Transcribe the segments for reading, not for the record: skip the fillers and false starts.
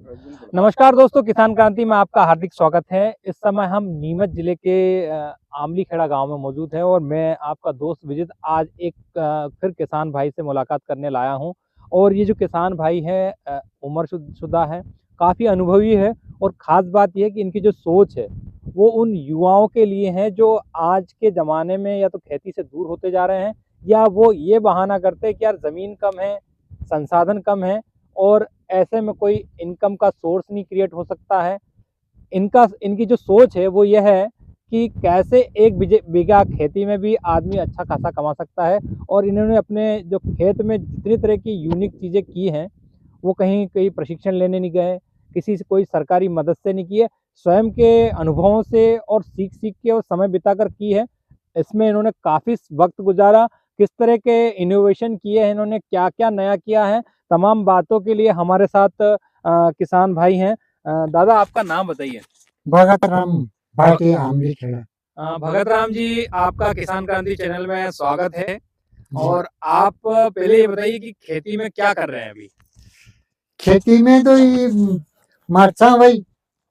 नमस्कार दोस्तों, किसान क्रांति में आपका हार्दिक स्वागत है। इस समय हम नीमच जिले के आमली खेड़ा गांव में मौजूद हैं और मैं आपका दोस्त विजित आज एक फिर किसान भाई से मुलाकात करने लाया हूं। और ये जो किसान भाई है उम्रशुदा है, काफ़ी अनुभवी है और ख़ास बात यह है कि इनकी जो सोच है वो उन युवाओं के लिए है जो आज के ज़माने में या तो खेती से दूर होते जा रहे हैं या वो ये बहाना करते हैं कि यार ज़मीन कम है, संसाधन कम है और ऐसे में कोई इनकम का सोर्स नहीं क्रिएट हो सकता है। इनकी जो सोच है वो यह है कि कैसे एक बीघा खेती में भी आदमी अच्छा खासा कमा सकता है। और इन्होंने अपने जो खेत में जितनी तरह की यूनिक चीज़ें की हैं वो कहीं कहीं प्रशिक्षण लेने नहीं गए, किसी से कोई सरकारी मदद से नहीं की है, स्वयं के अनुभवों से और सीख सीख के और समय बिताकर की है। इसमें इन्होंने काफ़ी वक्त गुजारा, किस तरह के इनोवेशन किए हैं, इन्होंने क्या क्या नया किया है, तमाम बातों के लिए हमारे साथ किसान भाई हैं। दादा आपका नाम बताइए। भगत राम भाटी आमली खेड़ा। भगत राम जी, आपका किसान क्रांति चैनल में स्वागत है। और आप पहले ये बताइए कि खेती में क्या कर रहे हैं अभी? खेती में तो ये मरचा भाई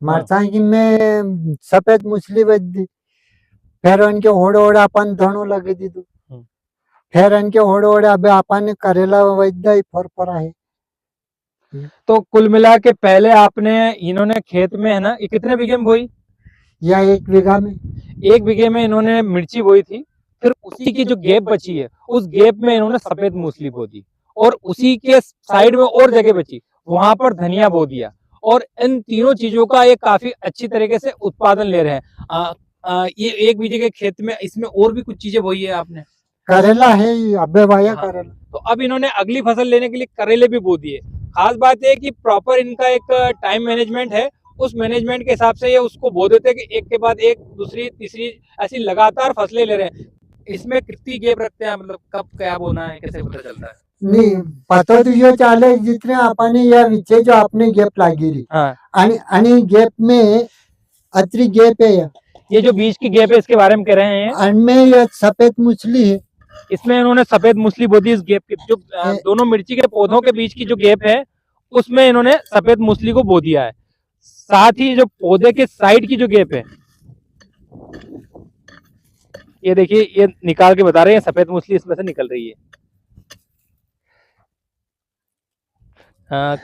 मरचा की में सफेद मछली बच दी, फिर उनके ओढ़े ओढ़े अपन धनो लगे दी तो फिर इनके ओढ़े ओढ़े अबे अपन करेला बच दी फर है। तो कुल मिला के पहले आपने इन्होंने खेत में है ना, ये कितने बीघे में बोई? या 1 बीघा में 1 बीघे में इन्होंने मिर्ची बोई थी, फिर उसी की जो गैप बची है उस गैप में इन्होंने सफेद मूसली बो दी और उसी के साइड में और जगह बची वहां पर धनिया बो दिया। और इन तीनों चीजों का ये काफी अच्छी तरीके से उत्पादन ले रहे हैं। ये 1 बीघे के खेत में इसमें और भी कुछ चीजें बोई है आपने? करेला है अबे भाया करेला। तो अब इन्होंने अगली फसल लेने के लिए करेले भी बो दिए। खास बात है कि प्रॉपर इनका एक टाइम मैनेजमेंट है, उस मैनेजमेंट के हिसाब से ये उसको बो देते हैं कि एक के बाद एक, दूसरी तीसरी, ऐसी लगातार फसलें ले रहे हैं। इसमें कितनी गैप रखते हैं, मतलब कब क्या बोना है, कैसे पता चलता है? नहीं पता तो ये चाले जितने अपने या विचे जो आपने गैप लागी रही आणि गैप में अतरी गैप है। ये जो बीच की गैप है इसके बारे में कह रहे हैं, अनमें ये सफेद मछली है, इसमें इन्होंने सफेद मूसली बो दी। इस गैप की जो दोनों मिर्ची के पौधों के बीच की जो गैप है उसमें इन्होंने सफेद मूसली को बो दिया है। साथ ही जो पौधे के साइड की जो गैप है, ये देखिए, ये निकाल के बता रहे हैं, सफेद मूसली इसमें से निकल रही है।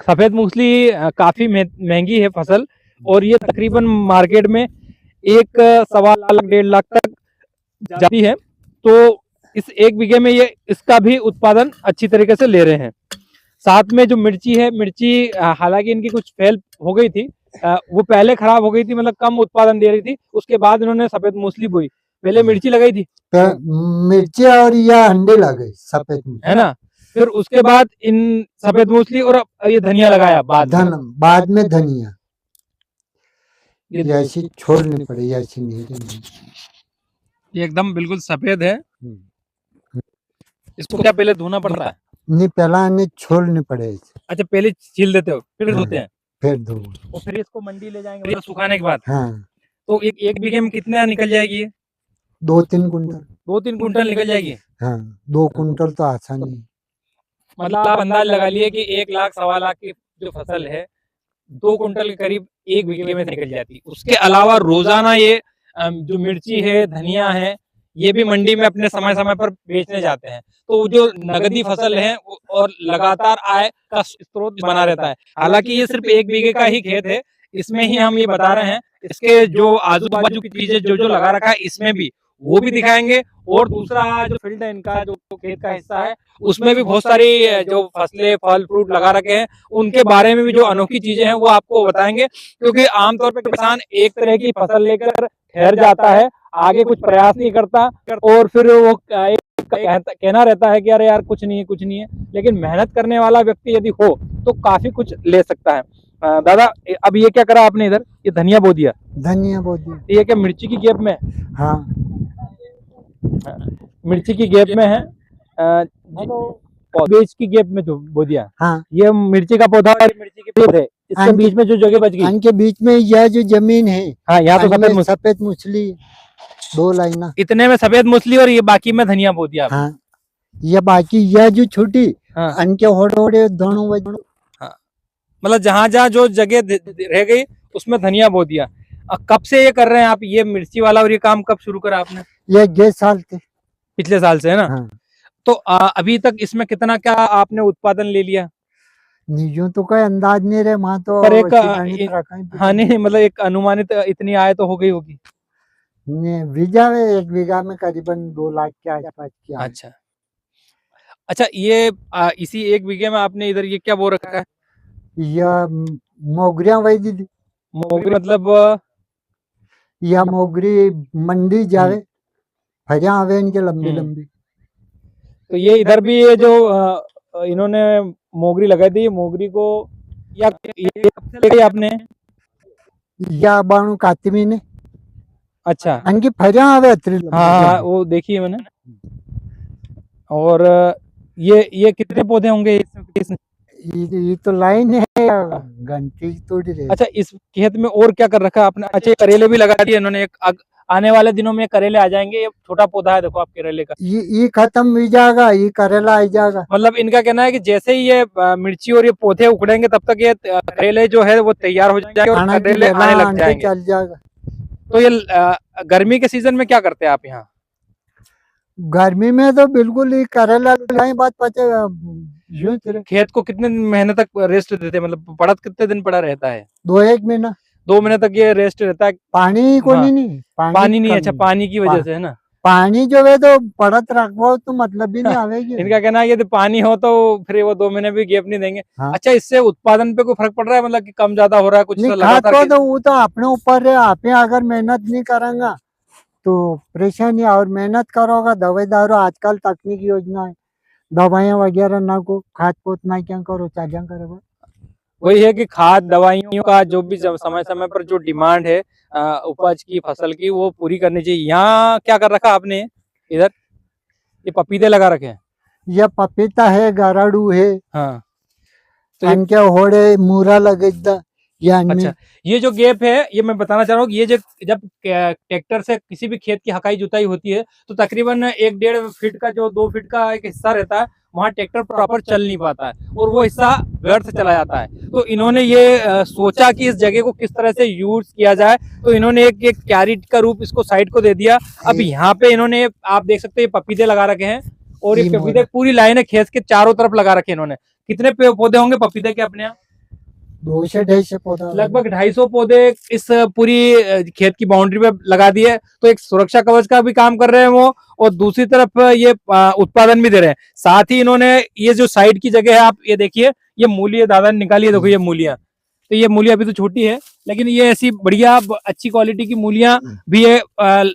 सफेद मूसली काफी महंगी है फसल और ये तकरीबन मार्केट में 1.25 लाख 1.5 लाख तक जाती है। तो इस 1 बीघे में ये इसका भी उत्पादन अच्छी तरीके से ले रहे हैं। साथ में जो मिर्ची है, मिर्ची हालांकि इनकी कुछ फेल हो गई थी, वो पहले खराब हो गई थी, मतलब कम उत्पादन दे रही थी, उसके बाद इन्होंने सफेद मूसली बोई। पहले मिर्ची लगाई थी तो मिर्ची और या अंडे लगे सफेद है ना, फिर उसके बाद इन सफेद मूसली और ये धनिया लगाया बाद में धनिया ऐसी छोड़नी पड़ेगी, ऐसी नहीं। ये एकदम बिल्कुल सफेद है। इसको क्या पहले धोना पड़ता है? नहीं, पहला इन्हें छोड़नी पड़ेगी। अच्छा, पहले छील देते हो फिर धोते हैं? फिर धो और फिर इसको मंडी ले जाएंगे सुखाने के बाद। हाँ। तो एक बीघे में कितना निकल जाएगी? 2-3 कुंटल। 2-3 कुंटल निकल जाएगी। हाँ, 2 कुंटल तो आसान ही। मतलब आप अंदाज लगा लिए कि 1 लाख 1.25 लाख की जो फसल है 2 कुंटल के करीब 1 बीघे में निकल जाती है। उसके अलावा रोजाना ये जो मिर्ची है, धनिया है, ये भी मंडी में अपने समय समय पर बेचने जाते हैं। तो जो नगदी फसल है और लगातार आय का स्रोत बना रहता है। हालांकि ये सिर्फ 1 बीघे का ही खेत है, इसमें ही हम ये बता रहे हैं। इसके जो आजू बाजू की चीजें जो लगा रखा है इसमें भी वो भी दिखाएंगे। और दूसरा जो फील्ड है इनका, जो खेत का हिस्सा है, उसमें भी बहुत सारी जो फसलें, फल फ्रूट लगा रखे हैं, उनके बारे में भी जो अनोखी चीजें हैं वो आपको बताएंगे। क्योंकि आमतौर पर किसान एक तरह की फसल लेकर ठहर जाता है, आगे कुछ प्रयास नहीं करता और फिर वो कहना रहता है कि अरे यार कुछ नहीं है, कुछ नहीं है। लेकिन मेहनत करने वाला व्यक्ति यदि हो तो काफी कुछ ले सकता है। दादा, अब ये क्या करा आपने इधर? ये धनिया बो दिया। धनिया बो दिया। ये क्या मिर्ची की गैप में? हाँ, मिर्ची की गैप में है। बीज की गैप में जो बो दिया। हाँ, ये मिर्ची का पौधा और मिर्ची के पेड़ है, इसके बीच में जो जगह बच गई, इनके बीच में यह जो जमीन है, हाँ, यहाँ तो सफेद मछली 2 लाइना, इतने में सफेद मूसली और ये बाकी में धनिया बो दिया। हाँ, ये बाकी यह जो छोटी, हाँ, इनके होड़े दोनों। हाँ, मतलब जहां जहां जो जगह रह गई उसमें धनिया बो दिया। कब से ये कर रहे हैं आप, ये मिर्ची वाला, और ये काम कब शुरू करा आपने? ये 6 साल थे। पिछले साल से, है ना? हाँ। तो अभी तक इसमें कितना क्या आपने उत्पादन ले लिया? यूं तो कोई अंदाज नहीं रहे, वहां तो पर एक गणित रखा है हाँ नहीं, मतलब एक अनुमानित इतनी आय तो हो गई होगी। बीघा में, 1 बीघा में करीबन 2 लाख के आसपास की आय। अच्छा अच्छा, ये इसी 1 बीघे में आपने इधर ये क्या बो रखा है? यह मोगरियां वही दीदी, मोगरी मतलब यह मोगरी मंडी जावे, फरिया आवे इनके लंबी हम्म। लंबी। तो ये इधर भी ये जो इन्होंने मोगरी लगाई थी, ये मोगरी को या ये कब से लगाई आपने? या बाणु कातिमी ने अच्छा, इनकी फरिया आवे अतरी लंबी हाँ हाँ, लंबी। वो देखिए मैंने। और ये कितने पौधे होंगे ये तो लाइन है, घंटी तोड़ रहे। अच्छा, इस खेत में और क्या कर रखा है आपने? अच्छा, ये करेले भी लगा दिए इन्होंने। आने वाले दिनों में करेले आ जाएंगे। ये छोटा पौधा है, देखो आप, करेले का। ये खत्म भी जाएगा, ये करेला आ जाएगा। मतलब इनका कहना है कि जैसे ही ये मिर्ची और ये पौधे उखड़ेंगे तब तक ये करेले जो है वो तैयार हो जाएंगे और खाना की करेले बेला आने लग आंटे जाएंगे। चल जाएगा। तो ये गर्मी के सीजन में क्या करते हैं आप यहाँ? गर्मी में तो बिल्कुल ही करेला लगाए, बात पचे यूं तेरे खेत को कितने महीने तक रेस्ट देते हैं? मतलब पड़ा कितने दिन पड़ा रहता है? 2-1 महीना 2 महीने तक ये रेस्ट रहता है? पानी को हाँ, नहीं, पानी नहीं। कम अच्छा, पानी की वजह से, है ना? पानी जो है तो पड़त रखवाओ तो मतलब भी नहीं आवेगी। इनका कहना है कि यदि पानी हो तो फिर वो 2 महीने भी गैप नहीं देंगे। हाँ। अच्छा, इससे उत्पादन पे कोई फर्क पड़ रहा है? मतलब कि कम ज्यादा हो रहा है कुछ नहीं, खाद लगातार को तो वो तो अपने ऊपर है, आप अगर मेहनत नहीं करेंगे तो परेशानी, और मेहनत करोगा, दवाई दारू आजकल तकनीक योजना है, दवाइयाँ वगैरह ना को, खाद पोत ना क्या करो, चाजा करो। वही है कि खाद दवाइयों का जो भी समय समय पर जो डिमांड है उपज की, फसल की, वो पूरी करनी चाहिए। यहाँ क्या कर रखा आपने इधर? ये पपीते लगा रखे हैं। यह पपीता है, गराड़ू है, हाँ, तो ये इनके होड़े मूरा लगे अच्छा, ये जो गैप है, ये मैं बताना चाह रहा हूँ कि ये जब ट्रैक्टर से किसी भी खेत की हकाई जुताई होती है तो तकरीबन 1-1.5 फीट का, जो 2 फीट का एक हिस्सा रहता है, वहाँ ट्रैक्टर प्रॉपर चल नहीं पाता है और वो हिस्सा व्यर्थ चला जाता है। तो इन्होंने ये सोचा कि इस जगह को किस तरह से यूज किया जाए, तो इन्होंने एक क्यारी का रूप इसको साइड को दे दिया। अब यहाँ पे इन्होंने, आप देख सकते हैं, पपीते लगा रखे हैं और ये पपीते पूरी लाइन है, खेत के चारों तरफ लगा रखे हैं इन्होंने। कितने पौधे होंगे पपीते के अपने यहाँ? 200-250 पौधा लगभग 250 पौधे इस पूरी खेत की बाउंड्री पे लगा दिए। तो एक सुरक्षा कवच का भी काम कर रहे हैं वो, और दूसरी तरफ ये उत्पादन भी दे रहे हैं। साथ ही इन्होंने ये जो साइड की जगह है, आप ये देखिए, ये मूली है, दादा ने निकाली है, देखो ये मूलियां। तो ये मूली अभी तो छोटी है, लेकिन ये ऐसी बढ़िया अच्छी क्वालिटी की मूलियां भी ये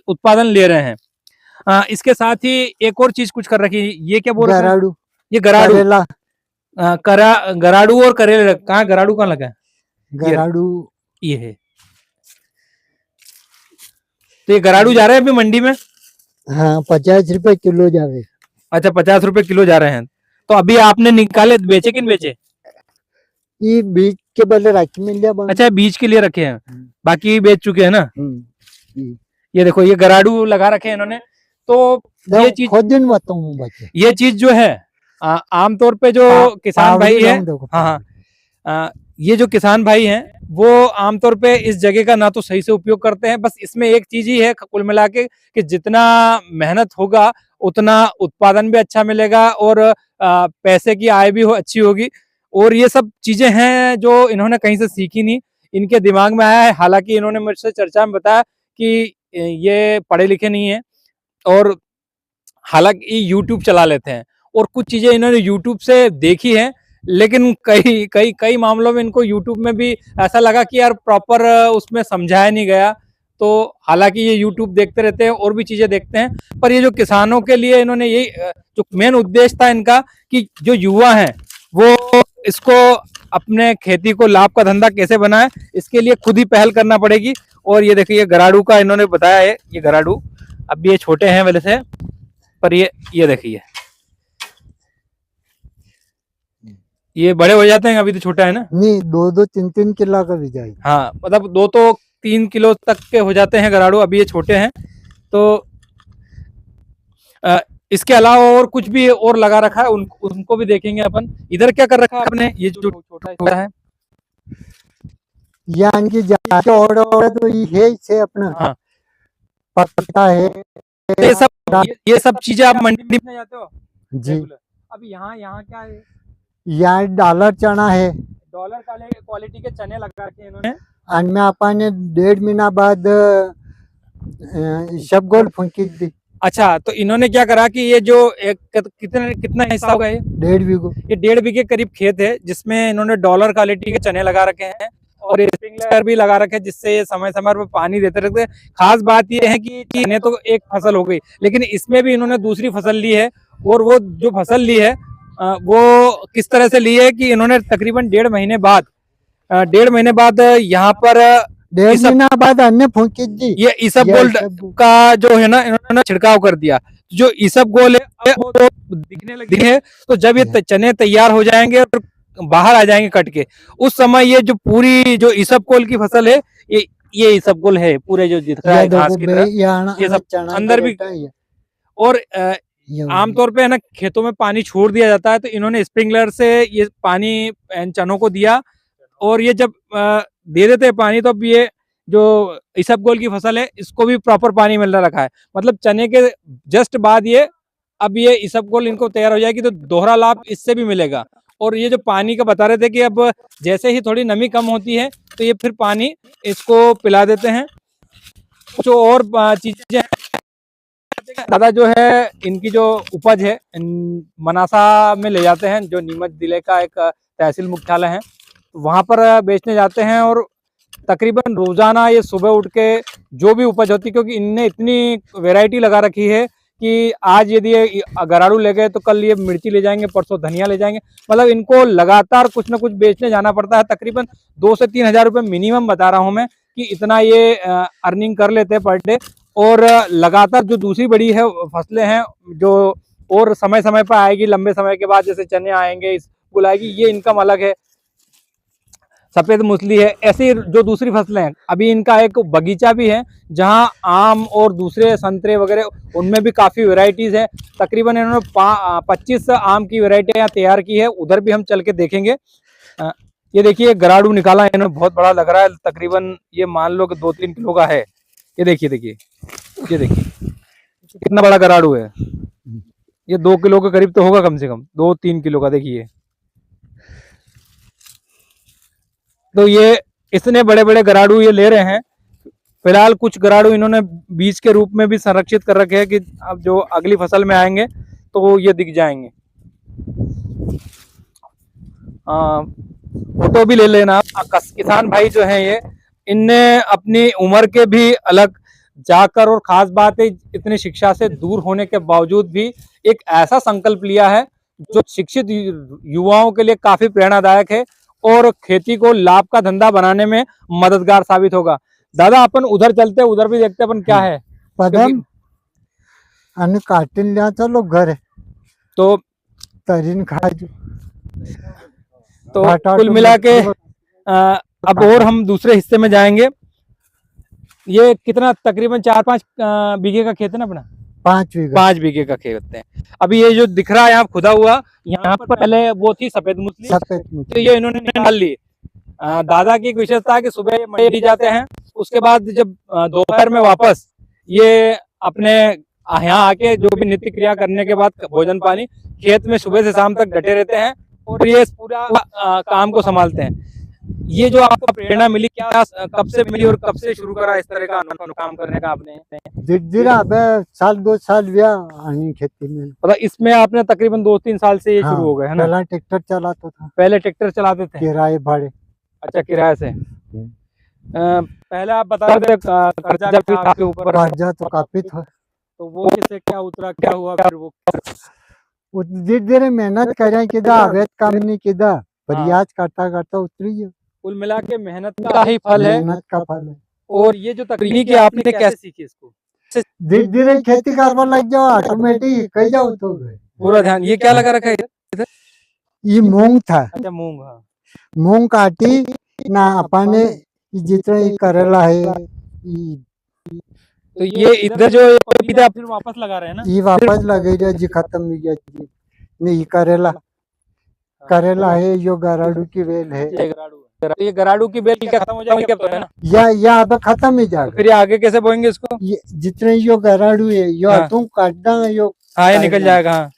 उत्पादन ले रहे हैं। इसके साथ ही एक और चीज कुछ कर रखी है, ये क्या बोल रहे हैं? गराड़ू, ये गराड़ू। करेला, गराड़ू और करेले कहाँ, गराड़ू कहाँ लगा है? गराड़ू ये है। तो ये गराड़ू जा रहे हैं अभी मंडी में? हाँ, 50 रुपए किलो जावे। अच्छा, 50 रुपए किलो जा रहे हैं। तो अभी आपने निकाले, बेचे कि नहीं बेचे? ये बीज के बदले राखी मिल जाए। अच्छा, बीज के लिए रखे हैं, बाकी बेच चुके हैं ना? ये देखो, ये गराड़ू लगा रखे हैं इन्होंने। तो ये चीज, खुद दिन बताऊं बच्चे, ये चीज जो है आमतौर पे जो किसान भाई है, हाँ हाँ, ये जो किसान भाई हैं वो आमतौर पे इस जगह का ना तो सही से उपयोग करते हैं। बस इसमें एक चीज ही है कुल मिला के, कि जितना मेहनत होगा उतना उत्पादन भी अच्छा मिलेगा और पैसे की आय भी अच्छी होगी। और ये सब चीजें हैं जो इन्होंने कहीं से सीखी नहीं, इनके दिमाग में आया है। हालांकि इन्होंने मुझसे चर्चा में बताया कि ये पढ़े लिखे नहीं है, और हालांकि यूट्यूब चला लेते हैं, और कुछ चीजें इन्होंने यूट्यूब से देखी है, लेकिन कई कई कई मामलों में इनको यूट्यूब में भी ऐसा लगा कि यार प्रॉपर उसमें समझाया नहीं गया। तो हालांकि ये यूट्यूब देखते रहते हैं और भी चीजें देखते हैं, पर ये जो किसानों के लिए इन्होंने यही जो मेन उद्देश्य था इनका, कि जो युवा हैं वो इसको अपने खेती को लाभ का धंधा कैसे बनाए, इसके लिए खुद ही पहल करना पड़ेगी। और ये देखिए, गराड़ू का इन्होंने बताया है, ये गराड़ू अब ये छोटे हैं वैसे से, पर ये देखिए, ये बड़े हो जाते हैं, अभी तो छोटा है ना? नहीं, 2-3 किलो का भी जाए। हाँ, मतलब 2 तो 3 किलो तक के हो जाते हैं गराड़ू, अभी ये छोटे हैं। तो इसके अलावा और कुछ भी और लगा रखा है, उनको भी देखेंगे अपन। इधर क्या कर रखा है आपने? ये जो छोटा है ये आणखी जाके ओढ तो हे से अपना हाँ। पत्ता है तो ये सब चीजें आप मंडी में जाते हो जी। रेगुलर? अब यहाँ क्या है? यहाँ डॉलर चना है डॉलर क्वालिटी के चने लगा के इन्होंने। आणि मी आपण 1.5 महीना बाद इसबगोल फुंकी दी अच्छा, तो इन्होंने क्या करा कि ये जो एक कितना हिस्सा होगा ये? 1.5 बीघो। ये 1.5 बीघे करीब खेत है जिसमें इन्होंने डॉलर क्वालिटी के चने लगा रखे हैं और स्प्रिंकलर भी लगा रखे हैं जिससे ये समय समय पर पानी देते रहते हैं। खास बात ये है कि चने तो एक फसल हो गई, लेकिन इसमें भी इन्होंने दूसरी फसल ली है और वो जो फसल ली है वो किस तरह से ली है कि इन्होंने तकरीबन 1.5 महीने बाद यहाँ पर 1.5 महीना बाद अन्य फुंकी दी ये इसबगोल का जो है ना इन्होंने छिड़काव कर दिया। जो इसबगोल है वो दिखने लगी है, तो जब ये चने तैयार हो जाएंगे और बाहर आ जाएंगे कट के, उस समय ये जो पूरी जो इसबगोल की फसल है ये इसबगोल है पूरे जो दिख रहा है घास की तरह, ये सब अंदर भी। और आमतौर पे है ना खेतों में पानी छोड़ दिया जाता है, तो इन्होंने स्प्रिंकलर से ये पानी चनों को दिया और ये जब दे देते हैं पानी तो अब ये जो इसबगोल की फसल है इसको भी प्रॉपर पानी मिल रखा है। मतलब चने के जस्ट बाद ये अब ये इसबगोल इनको तैयार हो जाएगी तो दोहरा लाभ इससे भी मिलेगा। और ये जो पानी का बता रहे थे कि अब जैसे ही थोड़ी नमी कम होती है तो ये फिर पानी इसको पिला देते हैं। जो और चीजें दादा जो है इनकी जो उपज है मनासा में ले जाते हैं, जो नीमच जिले का एक तहसील मुख्यालय है, वहां पर बेचने जाते हैं और तकरीबन रोजाना ये सुबह उठ के जो भी उपज होती है, क्योंकि इनने इतनी वैरायटी लगा रखी है कि आज यदि ये गराड़ू ले गए तो कल ये मिर्ची ले जाएंगे, परसों धनिया ले जाएंगे। मतलब इनको लगातार कुछ ना कुछ बेचने जाना पड़ता है। तकरीबन 2 से 3 हजार रुपये मिनिमम बता रहा हूँ मैं कि इतना ये अर्निंग कर लेते हैं पर डे। और लगातार जो दूसरी बड़ी है फसलें हैं जो और समय समय पर आएगी, लंबे समय के बाद जैसे चने आएंगे, इसको आएगी, ये इनकम अलग है, सफेद मूसली है, ऐसी जो दूसरी फसलें हैं। अभी इनका एक बगीचा भी है जहां आम और दूसरे संतरे वगैरह उनमें भी काफ़ी वैरायटीज़ है। तकरीबन इन्होंने 25 आम की वैरायटियाँ तैयार की है, उधर भी हम चल के देखेंगे। ये देखिए गराड़ू निकाला है इन्होंने, बहुत बड़ा लग रहा है, तकरीबन ये मान लो कि 2-3 किलो का है। ये देखिए ये देखिए कितना बड़ा गराड़ू है, ये 2 किलो के करीब तो होगा, कम से कम 2-3 किलो का। देखिए तो ये इतने बड़े बड़े गराड़ू ये ले रहे हैं। फिलहाल कुछ गराड़ू इन्होंने बीज के रूप में भी संरक्षित कर रखे हैं कि अब जो अगली फसल में आएंगे तो ये दिख जाएंगे। फोटो भी ले लेना। किसान भाई जो हैं ये इनने अपनी उम्र के भी अलग जाकर, और खास बात है इतनी शिक्षा से दूर होने के बावजूद भी एक ऐसा संकल्प लिया है जो शिक्षित युवाओं के लिए काफी प्रेरणादायक है और खेती को लाभ का धंधा बनाने में मददगार साबित होगा। दादा अपन उधर चलते, उधर भी देखते अपन क्या है। पदम आणि काटिल्याचा लोक घर है तो तरीन खाजू। तो कुल मिला के अब और हम दूसरे हिस्से में जाएंगे। ये कितना तकरीबन 4-5 बीघे का खेत है ना अपना? 5 बीघे का खेत है। अभी ये जो दिख रहा है यहाँ खुदा हुआ, यहाँ पर पहले वो थी सफेद मूसली, तो ये इन्होंने निकाल ली। दादा की एक विशेषता है कि सुबह ये मंडी जाते हैं, उसके बाद जब दोपहर में वापस ये अपने यहाँ आके जो भी नित्य क्रिया करने के बाद भोजन पानी खेत में सुबह से शाम तक डटे रहते हैं और ये पूरा काम को संभालते हैं। ये जो आपको प्रेरणा मिली, क्या कब से मिली और कब से शुरू करा इस तरह का काम करने का आपने? साल 2 साल हुआ खेती में। मतलब इसमें आपने तकरीबन 2-3 साल से ये शुरू हो गए है ना? पहला ट्रैक्टर चलाता था। पहले ट्रैक्टर चलाते थे किराए भाड़े? अच्छा, किराए से। पहले आप बता रहे थे कर्जा भी आपके ऊपर? कर्जा तो काफी था। तो वो कैसे, क्या उतरा, क्या हुआ फिर? वो धीरे मेहनत करें किदा, अवैध काम नहीं किदा, प्रयास करता करता उतरी है। कुल मिला के मेहनत का ही फल है। मेहनत का फल है। और ये जो तकनीक आपने कैसे सीखी इसको? धीरे धीरे खेती करवा लग जाओ, ऑटोमेटिक कह जाओ तो पूरा ध्यान। ये क्या लगा रखा है इधर? ये मूंग था। अच्छा, मूंग। हाँ, मूंग काटी ना अपने जितना करेला है। तो ये इधर जो पपीता फिर वापस लगा रहे हैं ना? ये वापस लगे जी, खत्म हो गया जी। नहीं, करेला है, यो गराड़ू की वेल है। ये गराडू की बेल क्या खत्म हो जाएगी अब तो, है ना? या अब खत्म ही तो जाएगा। फिर ये आगे कैसे बोएंगे इसको? ये जितने यो गराडू है यो हाँ। तुम काटना यो हाँ, ये निकल जाएगा। हाँ,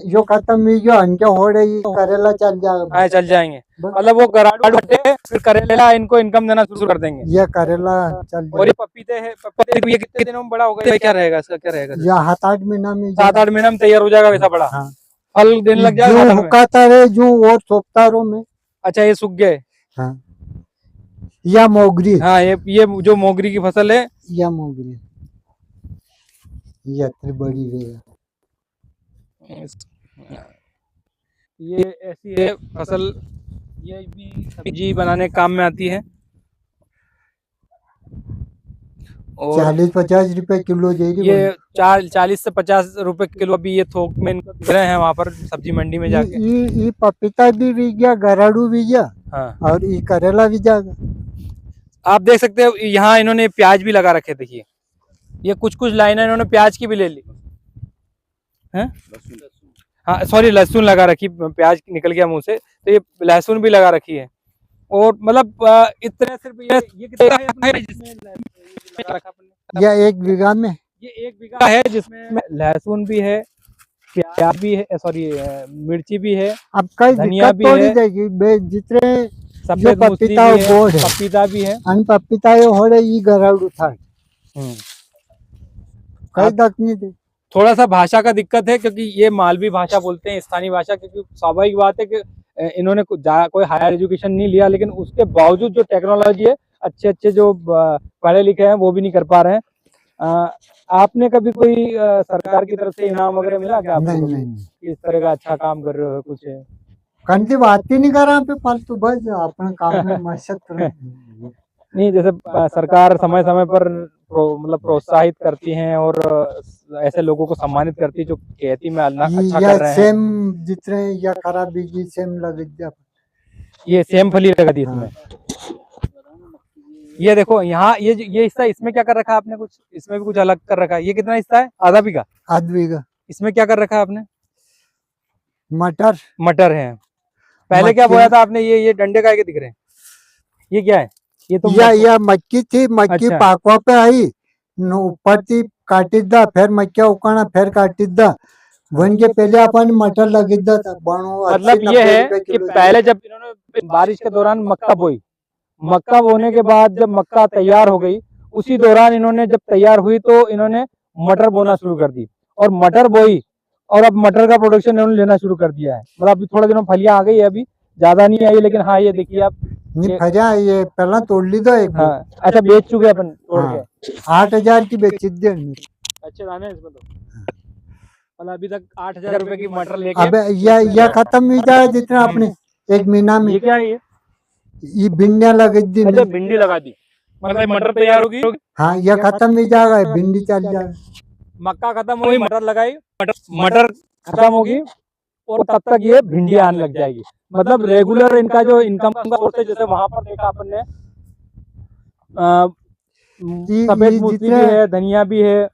यो खत्म हुई यो हनके हो रही करेला चल जाएगा। हाँ, चल जाएंगे। मतलब वो गराडू हटे फिर करेला इनको इनकम देना शुरू कर देंगे। ये करेला चल और ये जाएगा। पपीते हैं, पपीते ये कितने दिनों में बड़ा होगा? ये क्या रहेगा, इसका क्या रहेगा? या 7-8 महीना में 7-8 महीने में तैयार हो जाएगा वैसा बड़ा। हाँ। फल देने लग जाएगा जो 7-8 में। हुकाता रहे जो और सोपता रो में। अच्छा, ये सूख गए। हाँ। या मोगरी। हाँ, ये जो मोगरी की फसल है। या मोगरी ये इतनी बड़ी है। ये ऐसी है फसल, ये भी सब्जी बनाने के काम में आती है। और 40-50 रुपए किलो जाएगी। ये 40 से 50 रुपए किलो अभी ये थोक में इनको बिक रहे हैं वहाँ पर सब्जी मंडी में जाके। ये पपीता भी बिक गया गराडू भी गया। हाँ, और ये करेला भी जाएगा। आप देख सकते हो यहाँ इन्होंने प्याज भी लगा रखे। देखिए ये कुछ लाइनें इन्होंने प्याज की भी ले ली हैं। हाँ, सॉरी, लहसुन लगा रखी, प्याज निकल गया मुंह से, तो ये लहसुन भी लगा रखी है। और मतलब इतने सिर्फ ये कितना है अपने जिसमें लगा रखा आपने? या 1 बीघा में ये 1 बीघा है जिसमें लहसुन भी है, प्याज भी है, सॉरी मिर्ची भी है, अब कई धनिया दिक्कत भी तो है, नहीं देगी जितने सफेद जो मूसली पपीता भी है, गोड है। पपीता भी है। आणि पपीता ये हो रही ये गराडू था कई तक नहीं थे। थोड़ा सा भाषा का दिक्कत है क्योंकि ये मालवी भाषा बोलते हैं, स्थानीय भाषा, क्योंकि स्वाभाविक बात है कि इन्होंने कोई हायर एजुकेशन नहीं लिया, लेकिन उसके बावजूद जो टेक्नोलॉजी है, अच्छे जो पढ़े लिखे हैं वो भी नहीं कर पा रहे हैं। आपने कभी कोई सरकार की तरफ से इनाम वगैरह मिला क्या आपको? नहीं। इस तरह का अच्छा काम कर रहे हो कुछ है? कंटी बात ही नहीं कर रहा पे फालतू बस अपना काम में मस्त नहीं, जैसे सरकार समय समय पर मतलब प्रोत्साहित करती हैं और ऐसे लोगों को सम्मानित करती है जो खेती में अच्छा कर रहे हैं। सेम जितने या खराब बीजी सेम लग जा। ये सेम फली लगा दी इसमें। ये देखो यहाँ ये हिस्सा, इसमें क्या कर रखा है आपने? कुछ इसमें भी कुछ अलग कर रखा है। ये कितना हिस्सा है? आधा बीघा। इसमें क्या कर रखा है आपने? मटर है। पहले क्या बोया था आपने? ये डंडे का दिख रहे हैं, ये क्या है? ये तो या मक्की थी, मक्की अच्छा। पाकवा पे आई ऊपर थी काटिद्दा फिर मक्या उकाना फिर काटिद्दा वन के पहले अपन मटर लगिद्दा था। मतलब ये है कि पहले जब इन्होंने बारिश के दौरान मक्का बोई, मक्का बोने के बाद जब मक्का तैयार हो गई, उसी दौरान इन्होंने जब तैयार हुई तो इन्होंने मटर बोना शुरू कर दी और मटर बोई और अब मटर का प्रोडक्शन इन्होंने लेना शुरू कर दिया है। मतलब अभी थोड़े दिनों फलियां आ गई है, अभी ज्यादा नहीं आई, लेकिन हाँ ये देखिए आप ये पहला तोड़ ली दो एक। हाँ, अच्छा बेच चुके अपन तोड़ के। 8,000 की बेची दी। अच्छे दाने इसमें तो, मतलब अभी तक 8,000 रुपए की मटर लेके। अब यह खत्म हुई जाए जितना अपने 1 महीना में। ये क्या है? ये भिंडियां लगी दी। अच्छा, भिंडी लगा दी, मतलब मटर तैयार होगी। हाँ, यह खत्म हुई जाएगा भिंडी चल जाएगा। मक्का खत्म हुई, मटर लगाई, मटर खत्म होगी और तब तक ये भिंडी आने लग जाएगी। मतलब रेगुलर इनका जो इनकम का सोर्स है, जैसे वहां पर देखा अपन ने सफेद मूसली भी है, धनिया भी है,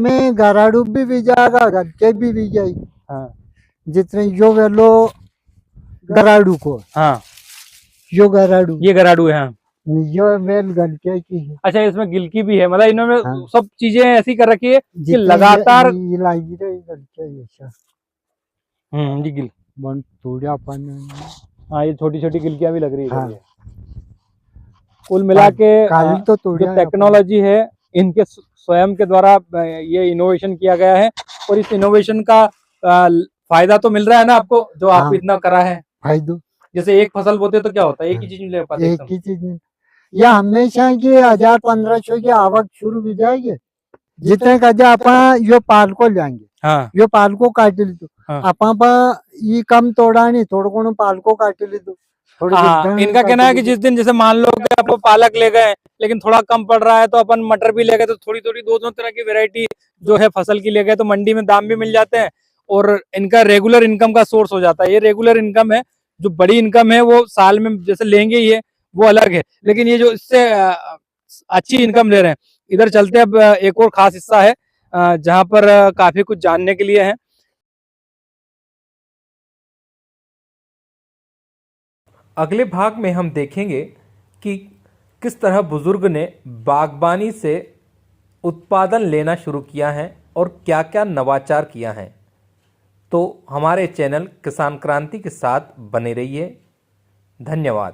में गराडू भी जाएगा, गलके भी जाएगी। हाँ, जितने यो वेलो गराडू को। हाँ, यो गराडू, ये गराडू है। हाँ, यो वेल गलके की है। अच्छा, इसमें गिलकी भी है। मतलब इन्होंने हाँ। सब चीजें ऐसी कर रखी है कि लगातार जी गिल थोड़ा अपन। हाँ, ये छोटी छोटी गिलकियां भी लग रही है। हाँ। कुल मिला के तो जो टेक्नोलॉजी है इनके स्वयं के द्वारा ये इनोवेशन किया गया है और इस इनोवेशन का फायदा तो मिल रहा है ना आपको, जो आप हाँ। इतना करा है। फायदा जैसे एक फसल बोते तो क्या होता है, एक ही चीज मिल पाती है। एक ही चीज या हमेशा की 1,000-1,500 की आवक शुरू हो जाएगी। जितने का अपन यो पाल को लेंगे। हाँ, यो पाल को काट ली तो हाँ। अपन ये कम तोड़ा नहीं, थोड़ा को पाल को काट ली तो हाँ, इनका कहना है कि जिस दिन जैसे मान लो कि आप पालक ले गए लेकिन थोड़ा कम पड़ रहा है तो अपन मटर भी ले गए, तो थोड़ी थोड़ी दो तरह की वैरायटी जो है फसल की ले गए तो मंडी में दाम भी मिल जाते हैं और इनका रेगुलर इनकम का सोर्स हो जाता है। ये रेगुलर इनकम है। जो बड़ी इनकम है वो साल में जैसे लेंगे ही है, वो अलग है, लेकिन ये जो इससे अच्छी इनकम ले रहे हैं। इधर चलते अब एक और खास हिस्सा है जहाँ पर काफी कुछ जानने के लिए है। अगले भाग में हम देखेंगे कि किस तरह बुजुर्ग ने बागबानी से उत्पादन लेना शुरू किया है और क्या क्या नवाचार किया है। तो हमारे चैनल किसान क्रांति के साथ बने रहिए। धन्यवाद।